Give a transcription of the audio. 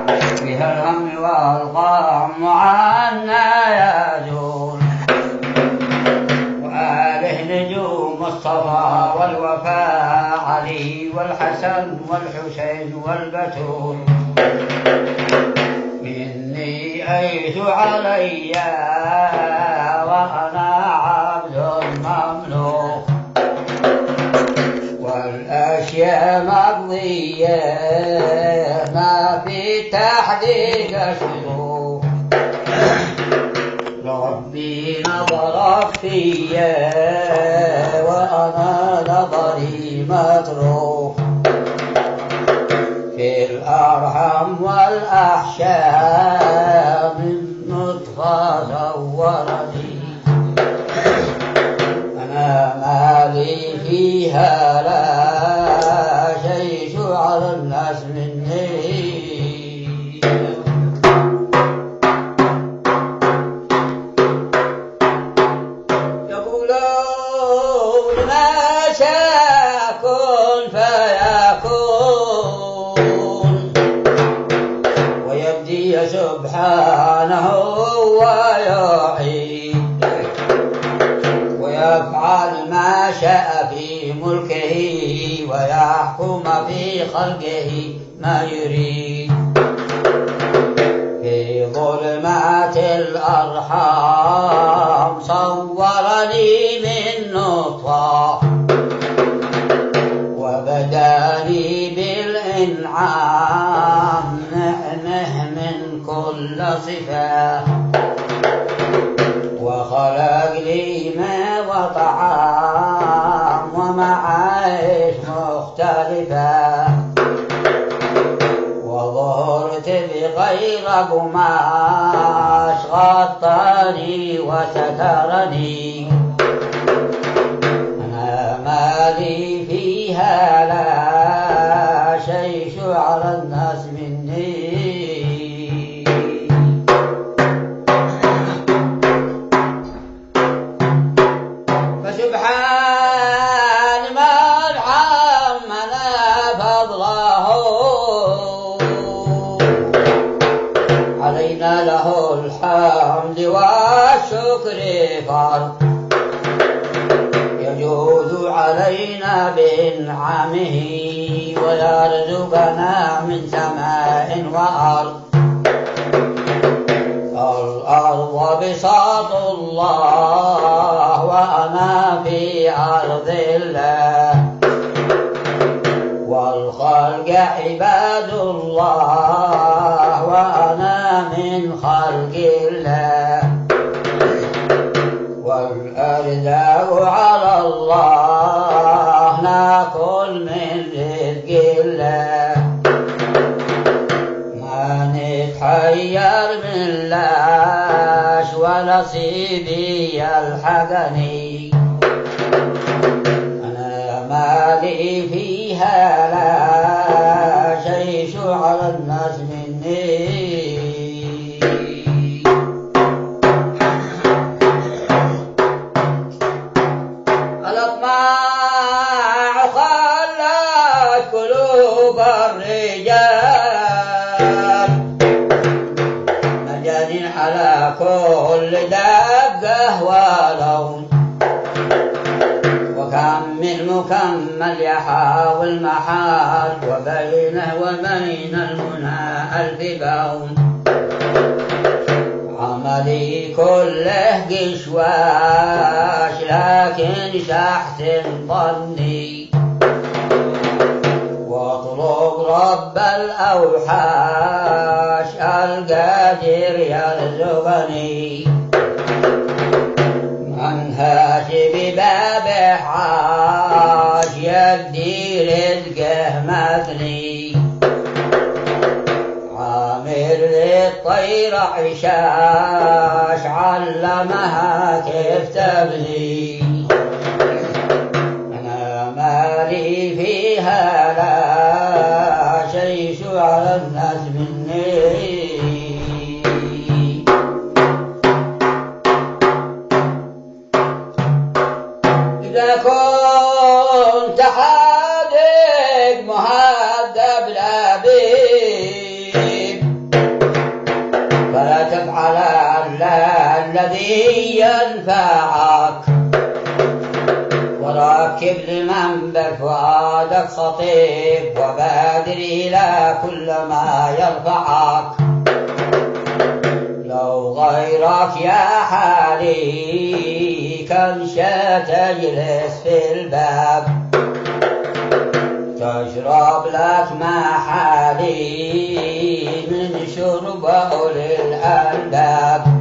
بها الهم والغم عنا يزول وآله نجوم الصفا والوفاء علي والحسن والحسين والبتول مني أيس علي وأنا عبد مملوك والأشياء مقضية ما في تحديد شروط ربي نظر فيا وأنا نظري متروك في الأرحم والأحشاء من نطفة صورني أنا مالي فيها لا شيء على الناس مني يقولون ما شاء كن فيكون ويبدي سبحانه ويعيد ويفعل ما شاء في ملكه ويحكم في خلقه ما يريد في ظلمات الأرحام صورني من نطفة وبداني بالإنعام نعمه من كل صفة وخلق لي ما وطعام ومعايش مختلفة وظهرت بغير قماش غطاني وسترني أنا مالي فيها لا شيء على الناس مني فسبحان من عمنا فضله علينا له الحمد والشكر فرض يجوز علينا بإنعامه ويرزقنا من سماء وأرض الأرض بساط الله وأنا في أرض الله والخلق عباد الله وأنا من خلق الله والأرزاق على الله ناكل من رزق الله ما نتحير من لاش ونصيبي يلحقني أنا مالي فيها لا شيء على الناس مني الأطماع خلت قلوب الرجال مجانين على كل دقة ولون وكم من مكمل يحاول محال وبينه وبين المنى ألف بون عملي كله قشواش لكن شحسن ظني واطلب رب الأوحاش القادر يرزقني منهاش ببابه عاش يدي رزقه مثني عامر للطير عشاش علمها كيف تبني أنا مالي فيها لا شيء على الناس مني إذا كنت حادق مهذب لبيب الذي ينفعك، وركب لمن بفؤادك خطيب، وبادر إلى كل ما يرفعك. لو غيرك يا حالي كان تجلس في الباب، تشرب لك ما حالي من شربه للألباب.